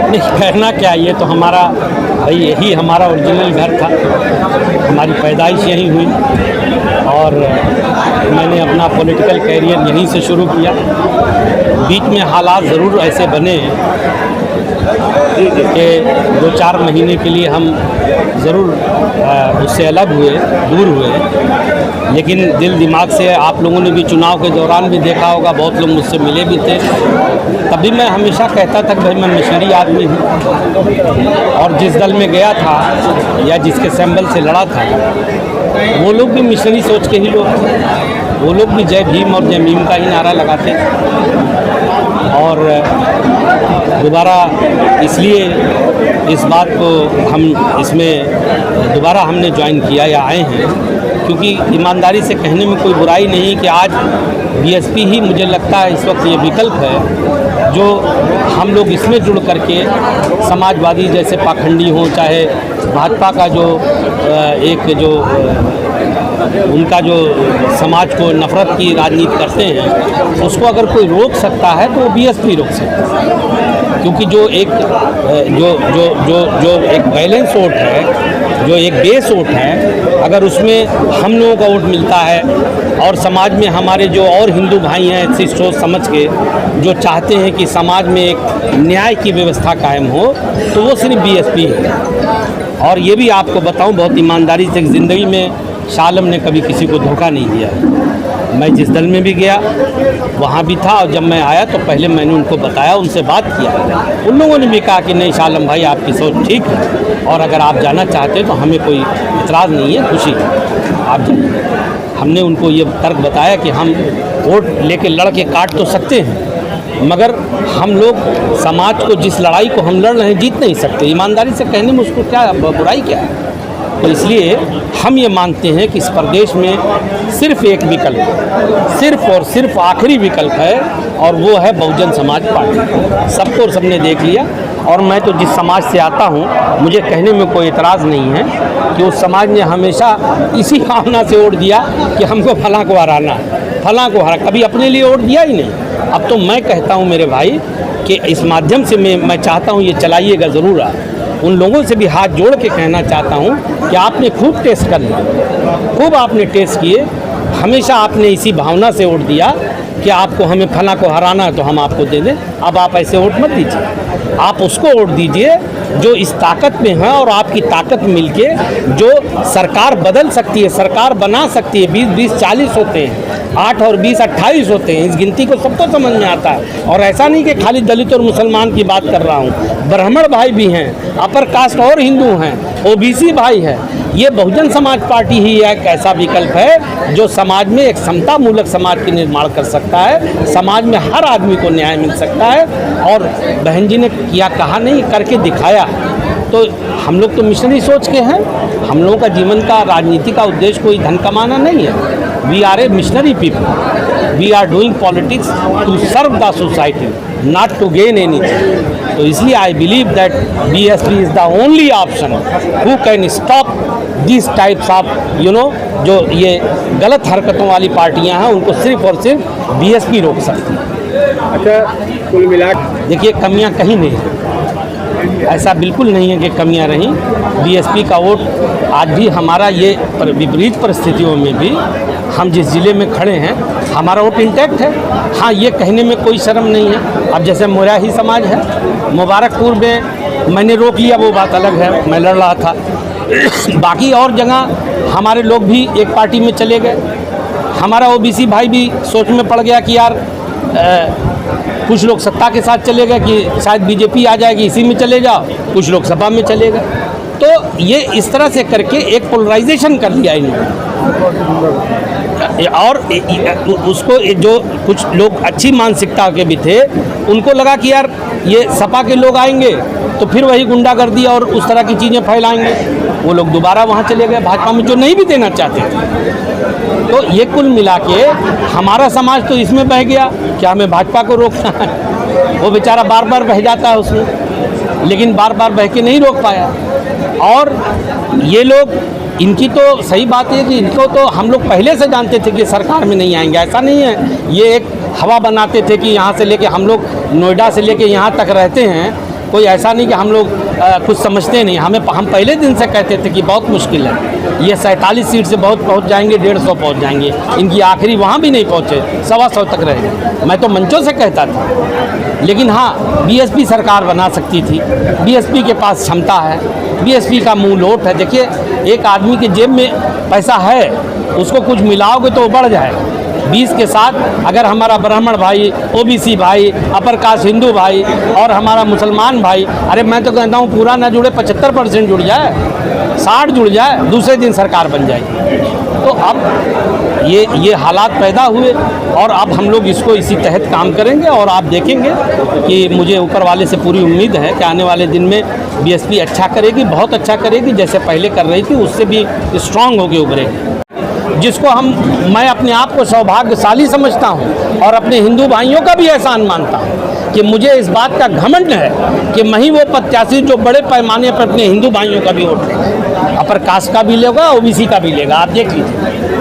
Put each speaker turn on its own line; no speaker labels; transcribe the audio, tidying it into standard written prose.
नहीं कहना क्या, ये तो हमारा भाई यही हमारा ओरिजिनल घर था, हमारी पैदाइश यहीं हुई और मैंने अपना पॉलिटिकल कैरियर यहीं से शुरू किया। बीच में हालात ज़रूर ऐसे बने कि 2-4 महीने के लिए हम ज़रूर उससे अलग हुए, दूर हुए, लेकिन दिल दिमाग से आप लोगों ने भी चुनाव के दौरान भी देखा होगा, बहुत लोग मुझसे मिले भी थे। तभी मैं हमेशा कहता था कि भाई मैं मिशनरी आदमी हूँ और जिस दल में गया था या जिसके सिंबल से लड़ा था वो लोग भी मिशनरी सोच के ही लोग थे। वो लोग भी जय भीम और जय मीम का ही नारा लगाते और दोबारा इसलिए इस बात को हम इसमें दोबारा हमने ज्वाइन किया या आए हैं, क्योंकि ईमानदारी से कहने में कोई बुराई नहीं कि आज बीएसपी ही मुझे लगता है इस वक्त ये विकल्प है जो हम लोग इसमें जुड़ करके समाजवादी जैसे पाखंडी हों, चाहे भाजपा का जो एक जो उनका जो समाज को नफरत की राजनीति करते हैं उसको अगर कोई रोक सकता है तो वो बीएसपी रोक सकता है, क्योंकि जो एक जो एक बैलेंस वोट है, जो एक बेस वोट है, अगर उसमें हम लोगों का वोट मिलता है और समाज में हमारे जो और हिंदू भाई हैं ऐसी सोच समझ के जो चाहते हैं कि समाज में एक न्याय की व्यवस्था कायम हो, तो वो सिर्फ बीएसपी है। और ये भी आपको बताऊं बहुत ईमानदारी से, ज़िंदगी में शाह आलम ने कभी किसी को धोखा नहीं दिया। मैं जिस दल में भी गया वहाँ भी था और जब मैं आया तो पहले मैंने उनको बताया, उनसे बात किया, उन लोगों ने भी कहा कि नहीं शाह आलम भाई आपकी सोच ठीक है और अगर आप जाना चाहते हैं तो हमें कोई इतराज़ नहीं है, खुशी आप जाइए। हमने उनको ये तर्क बताया कि हम वोट लेके लड़ के काट तो सकते हैं मगर हम लोग समाज को जिस लड़ाई को हम लड़ रहे हैं जीत नहीं सकते। ईमानदारी से कहने में उसको क्या बुराई क्या है? तो इसलिए हम ये मानते हैं कि इस प्रदेश में सिर्फ एक विकल्प, सिर्फ और सिर्फ आखिरी विकल्प है और वो है बहुजन समाज पार्टी। सबको सबने देख लिया और मैं तो जिस समाज से आता हूँ मुझे कहने में कोई एतराज़ नहीं है कि उस समाज ने हमेशा इसी भावना से वोट दिया कि हमको फलां को हराना है, फलां को हरा, कभी अपने लिए वोट दिया ही नहीं। अब तो मैं कहता हूँ मेरे भाई कि इस माध्यम से मैं चाहता हूँ ये चलाइएगा ज़रूर। उन लोगों से भी हाथ जोड़ के कहना चाहता हूँ कि आपने खूब टेस्ट कर लिया, खूब आपने टेस्ट किए, हमेशा आपने इसी भावना से वोट दिया कि आपको हमें फला को हराना है तो हम आपको दे दें। अब आप ऐसे वोट मत दीजिए, आप उसको वोट दीजिए जो इस ताकत में है और आपकी ताकत मिलके जो सरकार बदल सकती है, सरकार बना सकती है। 20-20-40 होते हैं, 8 और 20 28 होते हैं, इस गिनती को सबको समझ में आता है। और ऐसा नहीं कि खाली दलित और मुसलमान की बात कर रहा हूँ, ब्राह्मण भाई भी हैं, अपर कास्ट और हिंदू हैं, ओबीसी भाई हैं। ये बहुजन समाज पार्टी ही एक ऐसा विकल्प है जो समाज में एक समता मूलक समाज के निर्माण कर सकता है, समाज में हर आदमी को न्याय मिल सकता है। और बहन जी ने किया कहा नहीं, करके दिखाया। तो हम लोग तो मिशनरी सोच के हैं, हम लोगों का जीवन का राजनीति का उद्देश्य कोई धन कमाना नहीं है। We are a missionary people, we are doing politics to serve the society, not to gain anything. तो इसलिए I believe that BSP is the only option who can stop this types of जो ये गलत हरकतों वाली पार्टियां हैं उनको सिर्फ और सिर्फ बीएसपी रोक सकती है।
अच्छा, कुल मिला
देखिए कमियां कहीं नहीं है, ऐसा बिल्कुल नहीं है कि कमियां रहीं। बीएसपी का वोट आज भी हमारा ये विपरीत परिस्थितियों में भी हम जिस ज़िले में खड़े हैं हमारा वोट इंटैक्ट है। हाँ, ये कहने में कोई शर्म नहीं है। अब जैसे मेरा ही समाज है, मुबारकपुर में मैंने रोक लिया, वो बात अलग है, मैं लड़ रहा था। बाकी और जगह हमारे लोग भी एक पार्टी में चले गए। हमारा ओबीसी भाई भी सोच में पड़ गया कि यार कुछ लोग सत्ता के साथ चले गए कि शायद बीजेपी आ जाएगी, इसी में चले जाओ, कुछ लोग सपा में चले गए। तो ये इस तरह से करके एक पोलराइजेशन कर लिया इन्होंने। और उसको जो कुछ लोग अच्छी मानसिकता के भी थे उनको लगा कि यार ये सपा के लोग आएंगे तो फिर वही गुंडागर्दी और उस तरह की चीज़ें फैलाएंगे। वो लोग दोबारा वहाँ चले गए भाजपा में, जो नहीं भी देना चाहते थे। तो ये कुल मिला के हमारा समाज तो इसमें बह गया कि हमें भाजपा को रोकना है। वो बेचारा बार बार बह जाता है उसमें, लेकिन बार बार बह के नहीं रोक पाया। और ये लोग, इनकी तो सही बात है कि इनको तो हम लोग पहले से जानते थे कि सरकार में नहीं आएंगे, ऐसा नहीं है। ये एक हवा बनाते थे कि यहाँ से लेके हम लोग नोएडा से लेके यहाँ तक रहते हैं, कोई ऐसा नहीं कि हम लोग कुछ समझते नहीं। हम पहले दिन से कहते थे कि बहुत मुश्किल है, ये 47 सीट से बहुत पहुँच जाएंगे, 150 पहुँच जाएंगे। इनकी आखिरी वहाँ भी नहीं पहुँचे, 125 तक रहे। मैं तो मंचों से कहता था। लेकिन हाँ, बीएसपी सरकार बना सकती थी, बीएसपी के पास क्षमता है, बीएसपी का मुँह लोट है। देखिए, एक आदमी के जेब में पैसा है, उसको कुछ मिलाओगे तो वो बढ़ जाएगा। 20 के साथ अगर हमारा ब्राह्मण भाई, ओबीसी भाई, अपर कास्ट हिंदू भाई और हमारा मुसलमान भाई, अरे मैं तो कहता हूँ पूरा ना जुड़े 75% जुड़ जाए, 60 जुड़ जाए, दूसरे दिन सरकार बन जाएगी। तो अब ये हालात पैदा हुए और अब हम लोग इसको इसी तहत काम करेंगे। और आप देखेंगे कि मुझे ऊपर वाले से पूरी उम्मीद है कि आने वाले दिन में बीएसपी अच्छा करेगी, बहुत अच्छा करेगी, जैसे पहले कर रही थी उससे भी स्ट्रांग होकर उभरेगी। जिसको मैं अपने आप को सौभाग्यशाली समझता हूँ और अपने हिंदू भाइयों का भी एहसान मानता हूँ कि मुझे इस बात का घमंड है कि मैं ही वो प्रत्याशी जो बड़े पैमाने पर अपने हिंदू भाइयों का भी वोट लेगा, अपर कास्ट का भी लेगा, ओबीसी का भी लेगा। आप देख लीजिए।